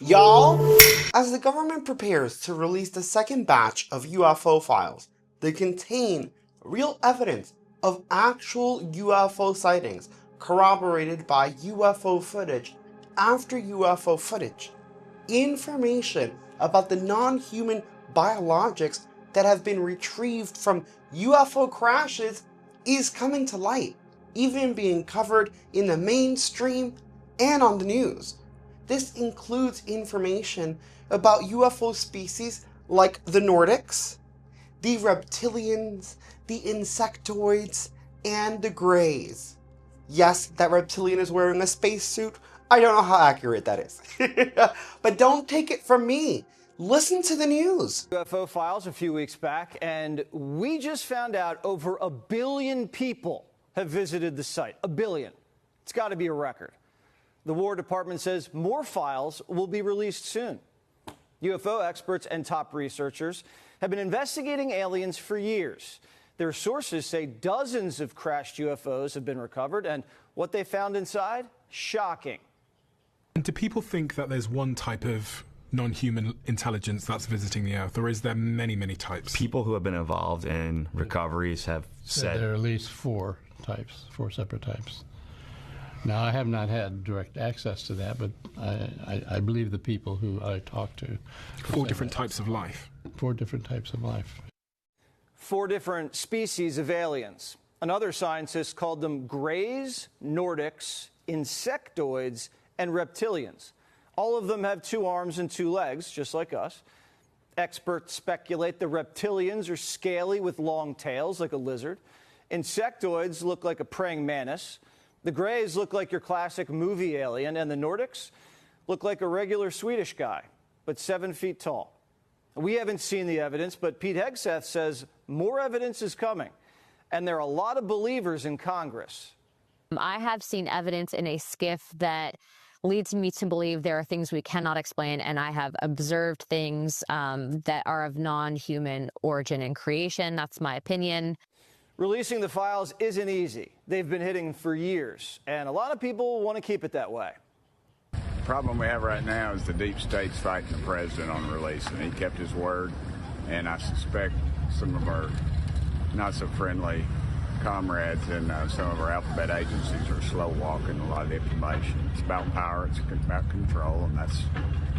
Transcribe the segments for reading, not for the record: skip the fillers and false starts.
Y'all, as the government prepares to release the second batch of UFO files that contain real evidence of actual UFO sightings corroborated by UFO footage after UFO footage, information about the non-human biologics that have been retrieved from UFO crashes is coming to light, even being covered in the mainstream and on the news. This includes information about UFO species like the Nordics, the reptilians, the insectoids, and the greys. Yes, that reptilian is wearing a spacesuit. I don't know how accurate that is. But don't take it from me. Listen to the news. UFO files a few weeks back, and we just found out over 1 billion people have visited the site. 1 billion. It's got to be a record. The War Department says more files will be released soon. UFO experts and top researchers have been investigating aliens for years. Their sources say dozens of crashed UFOs have been recovered, and what they found inside? Shocking. And do people think that there's one type of non-human intelligence that's visiting the Earth, or is there many, many types? People who have been involved in recoveries have said there are at least 4 types, 4 separate types. Now, I have not had direct access to that, but I believe the people who I talked to. 4 different types of life. 4 different types of life. 4 different species of aliens. Another scientist called them greys, Nordics, insectoids, and reptilians. All of them have 2 arms and 2 legs, just like us. Experts speculate the reptilians are scaly with long tails, like a lizard. Insectoids look like a praying mantis. The greys look like your classic movie alien, and the Nordics look like a regular Swedish guy, but 7 feet tall. We haven't seen the evidence, but Pete Hegseth says more evidence is coming, and there are a lot of believers in Congress. I have seen evidence in a skiff that leads me to believe there are things we cannot explain, and I have observed things that are of non-human origin and creation. That's my opinion. Releasing the files isn't easy. They've been hidden for years, and a lot of people want to keep it that way. The problem we have right now is the deep state's fighting the president on release, and he kept his word, and I suspect some of our not-so-friendly comrades in some of our alphabet agencies are slow-walking a lot of the information. It's about power, it's about control, and that's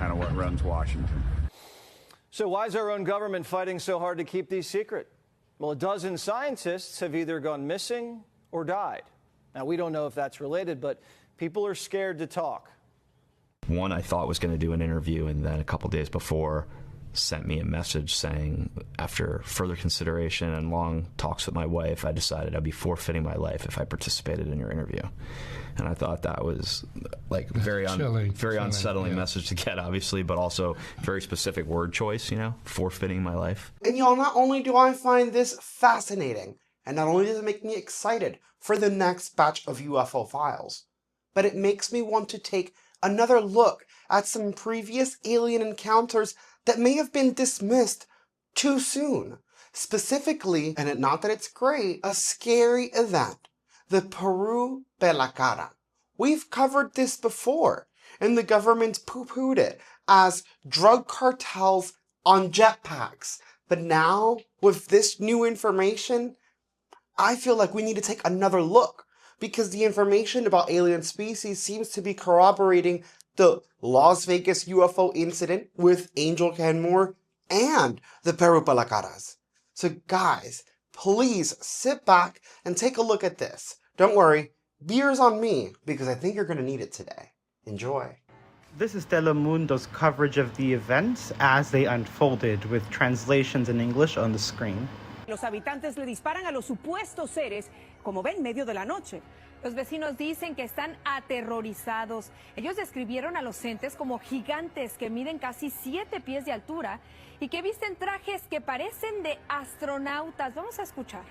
kind of what runs Washington. So why is our own government fighting so hard to keep these secret? Well, 12 scientists have either gone missing or died. Now, we don't know if that's related, but people are scared to talk. One I thought was going to do an interview, and then a couple days before sent me a message saying, after further consideration and long talks with my wife, I decided I'd be forfeiting my life if I participated in your interview. And I thought that was like very unsettling message to get, obviously, but also very specific word choice, you know, forfeiting my life. And y'all, not only do I find this fascinating, and not only does it make me excited for the next batch of UFO files, but it makes me want to take another look at some previous alien encounters that may have been dismissed too soon. Specifically, and not that it's great, a scary event. The Peru Cara. We've covered this before, and the government poo-pooed it as drug cartels on jetpacks. But now, with this new information, I feel like we need to take another look, because the information about alien species seems to be corroborating the Las Vegas UFO incident with Angel Kenmore and the Peru Caras. So guys, please sit back and take a look at this. Don't worry, beer's on me, because I think you're going to need it today. Enjoy. This is Telemundo's coverage of the events as they unfolded, with translations in English on the screen. Los habitantes le disparan a los supuestos seres, como ven, medio de la noche. Los vecinos dicen que están aterrorizados. Ellos describieron a los entes como gigantes que miden casi 7 pies de altura y que visten trajes que parecen de astronautas. Vamos a escuchar.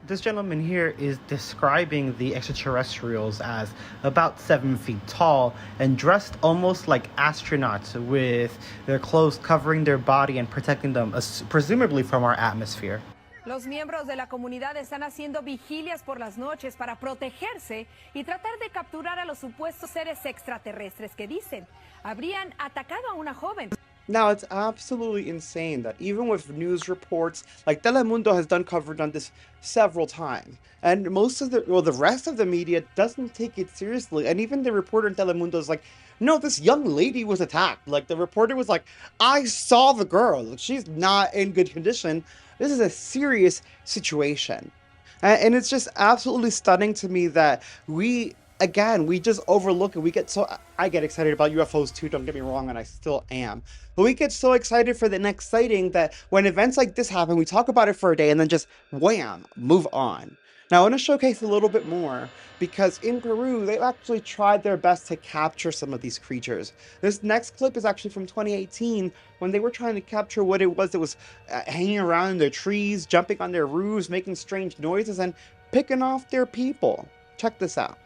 This gentleman here is describing the extraterrestrials as about 7 feet tall and dressed almost like astronauts, with their clothes covering their body and protecting them, presumably from our atmosphere. Los miembros de la comunidad están haciendo vigilias por las noches para protegerse y tratar de capturar a los supuestos seres extraterrestres que dicen habrían atacado a una joven. Now, it's absolutely insane that even with news reports, like Telemundo has done coverage on this several times, and the rest of the media doesn't take it seriously, and even the reporter in Telemundo is like, no, this young lady was attacked. Like, the reporter was like, I saw the girl. She's not in good condition. This is a serious situation. And it's just absolutely stunning to me that we just overlook it. I get excited about UFOs too, don't get me wrong, and I still am. But we get so excited for the next sighting that when events like this happen, we talk about it for a day and then just wham, move on. Now, I want to showcase a little bit more because in Peru, they've actually tried their best to capture some of these creatures. This next clip is actually from 2018 when they were trying to capture what it was that was hanging around in their trees, jumping on their roofs, making strange noises, and picking off their people. Check this out.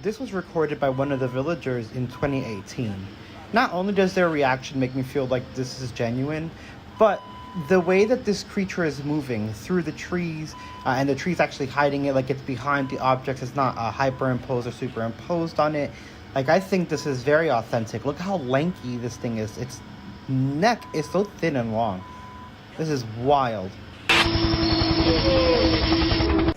This was recorded by one of the villagers in 2018. Not only does their reaction make me feel like this is genuine, but the way that this creature is moving through the trees, and the trees actually hiding it like it's behind the objects, it's not hyperimposed or superimposed on it. Like, I think this is very authentic. Look how lanky this thing is. Its neck is so thin and long. This is wild.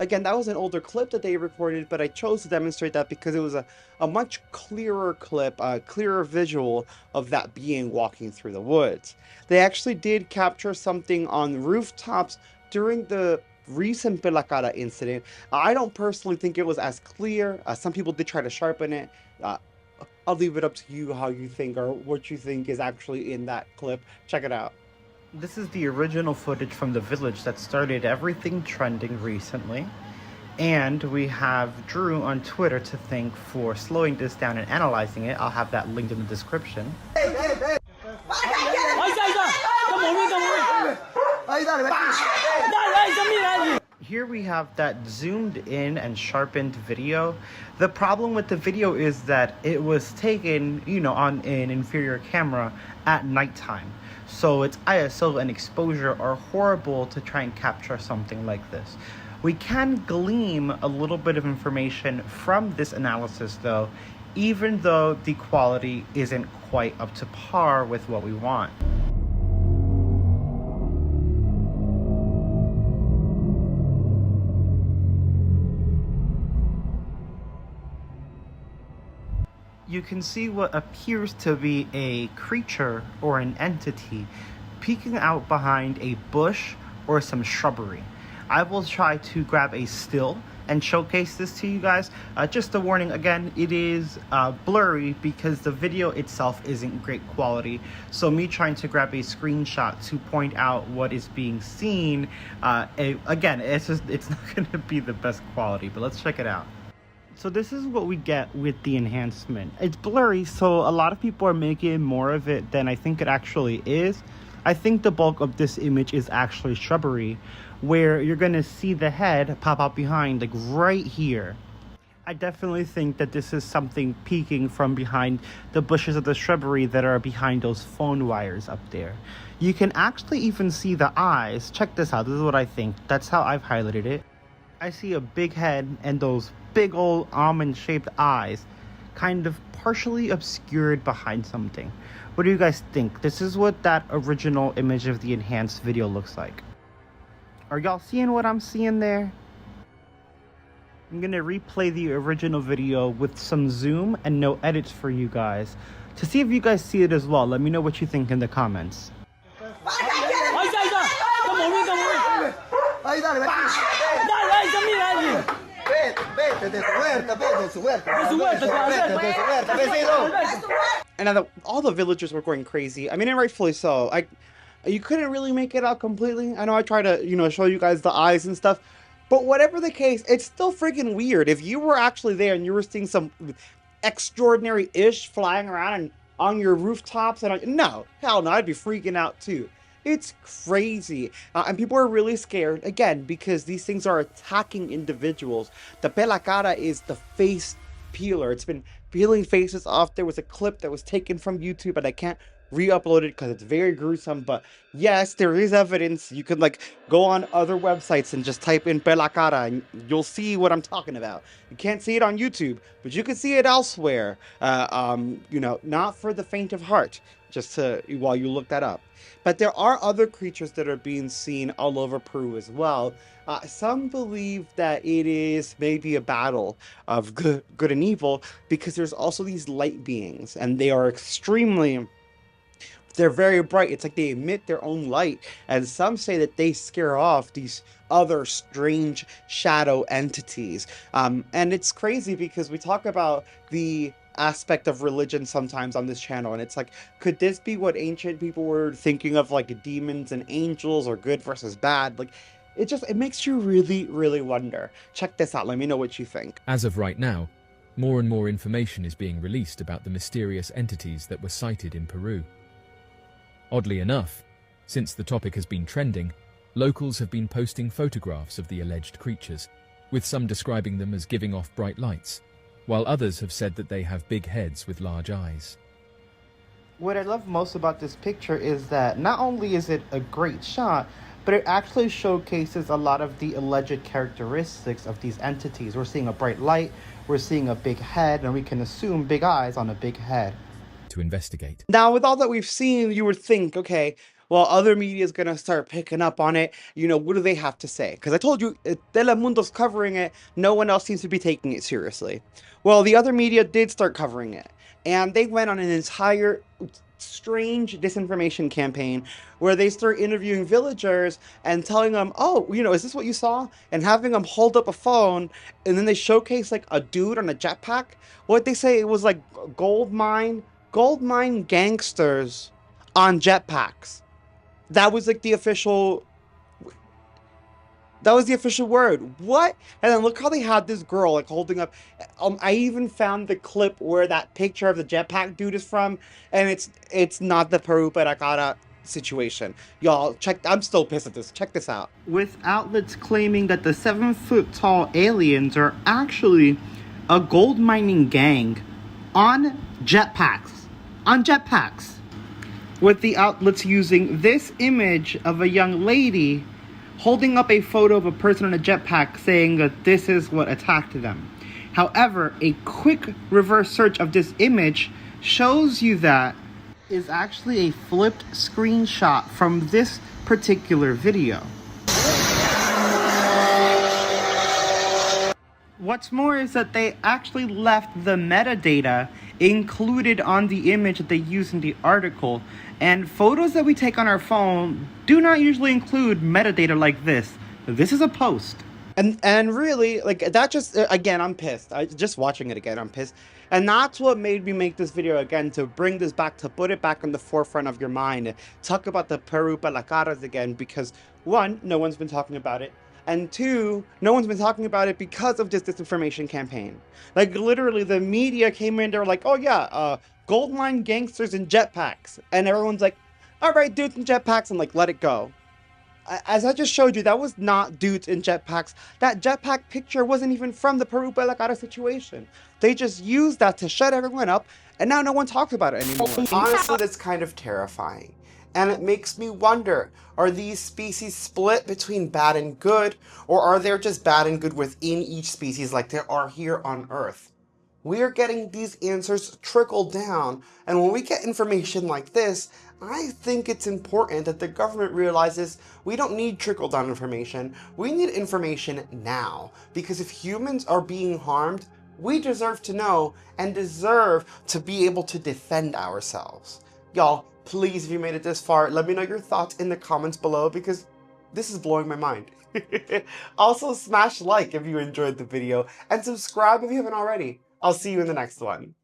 Again, that was an older clip that they recorded, but I chose to demonstrate that because it was a much clearer clip, a clearer visual of that being walking through the woods. They actually did capture something on rooftops during the recent Pelacara incident. I don't personally think it was as clear. Some people did try to sharpen it. I'll leave it up to you how you think or what you think is actually in that clip. Check it out. This is the original footage from the village that started everything trending recently. And we have Drew on Twitter to thank for slowing this down and analyzing it. I'll have that linked in the description. Here we have that zoomed in and sharpened video. The problem with the video is that it was taken, on an inferior camera at nighttime. So its ISO and exposure are horrible to try and capture something like this. We can glean a little bit of information from this analysis though, even though the quality isn't quite up to par with what we want. You can see what appears to be a creature or an entity peeking out behind a bush or some shrubbery. I will try to grab a still and showcase this to you guys. Just a warning again, it is blurry because the video itself isn't great quality. So me trying to grab a screenshot to point out what is being seen, again, it's not gonna be the best quality, but let's check it out. So this is what we get with the enhancement. It's blurry, so a lot of people are making more of it than I think it actually is. I think the bulk of this image is actually shrubbery, where you're gonna see the head pop out behind, like right here. I definitely think that this is something peeking from behind the bushes of the shrubbery that are behind those phone wires up there. You can actually even see the eyes. Check this out, this is what I think. That's how I've highlighted it. I see a big head and those big old almond-shaped eyes kind of partially obscured behind something. What do you guys think? This is what that original image of the enhanced video looks like. Are y'all seeing what I'm seeing there? I'm gonna replay the original video with some zoom and no edits for you guys to see if you guys see it as well. Let me know what you think in the comments. And all the villagers were going crazy. I mean, and rightfully so. You couldn't really make it out completely. I know I tried to, show you guys the eyes and stuff. But whatever the case, it's still freaking weird. If you were actually there and you were seeing some extraordinary-ish flying around and on your rooftops, no, hell no, I'd be freaking out too. It's crazy. And people are really scared, again, because these things are attacking individuals. The Pelacara is the face peeler. It's been peeling faces off. There was a clip that was taken from YouTube, but I can't re-uploaded because it's very gruesome. But yes, there is evidence. You could like go on other websites and just type in Pela Cara and you'll see what I'm talking about. You can't see it on YouTube, but you can see it elsewhere. You know, not for the faint of heart, just to while you look that up. But there are other creatures that are being seen all over Peru as well. Some believe that it is maybe a battle of good and evil, because there's also these light beings, and they are they're very bright. It's like they emit their own light, and some say that they scare off these other strange shadow entities. And it's crazy because we talk about the aspect of religion sometimes on this channel, and it's like, could this be what ancient people were thinking of, like demons and angels, or good versus bad? Like, it makes you really, really wonder. Check this out. Let me know what you think. As of right now, more and more information is being released about the mysterious entities that were sighted in Peru. Oddly enough, since the topic has been trending, locals have been posting photographs of the alleged creatures, with some describing them as giving off bright lights, while others have said that they have big heads with large eyes. What I love most about this picture is that not only is it a great shot, but it actually showcases a lot of the alleged characteristics of these entities. We're seeing a bright light, we're seeing a big head, and we can assume big eyes on a big head. To investigate. Now, with all that we've seen, you would think, okay, well, other media is going to start picking up on it. You know, what do they have to say? Because I told you, Telemundo's covering it. No one else seems to be taking it seriously. Well, the other media did start covering it. And they went on an entire strange disinformation campaign where they start interviewing villagers and telling them, oh, you know, is this what you saw? And having them hold up a phone, and then they showcase like a dude on a jetpack. What they say, it was like gold mine gangsters on jetpacks. That was like the official word. What? And then look how they had this girl like holding up. I even found the clip where that picture of the jetpack dude is from, and it's not the Peru Pela Cara situation. Y'all, check. I'm still pissed at this. Check this out. With outlets claiming that the 7-foot-tall aliens are actually a gold mining gang on jetpacks. With the outlets using this image of a young lady holding up a photo of a person on a jetpack saying that this is what attacked them. However, a quick reverse search of this image shows you that is actually a flipped screenshot from this particular video. What's more is that they actually left the metadata included on the image that they use in the article, and photos that we take on our phone do not usually include metadata like this. This is a post. And really, like, that just, again, I'm pissed. Just watching it again, I'm pissed. And that's what made me make this video again, to bring this back, to put it back on the forefront of your mind. Talk about the Peru Pela Caras again, because one, no one's been talking about it. And two, no one's been talking about it because of this disinformation campaign. Like, literally, the media came in, they were like, oh yeah, gold mine gangsters in jetpacks. And everyone's like, all right, dudes in jetpacks, and like, let it go. As I just showed you, that was not dudes in jetpacks. That jetpack picture wasn't even from the Peru Pela Cara situation. They just used that to shut everyone up, and now no one talks about it anymore. Honestly, that's kind of terrifying. And it makes me wonder, are these species split between bad and good, or are there just bad and good within each species like there are here on Earth? We are getting these answers trickled down, and when we get information like this, I think it's important that the government realizes we don't need trickle-down information, we need information now. Because if humans are being harmed, we deserve to know and deserve to be able to defend ourselves. Y'all, please, if you made it this far, let me know your thoughts in the comments below, because this is blowing my mind. Also, smash like if you enjoyed the video, and subscribe if you haven't already. I'll see you in the next one.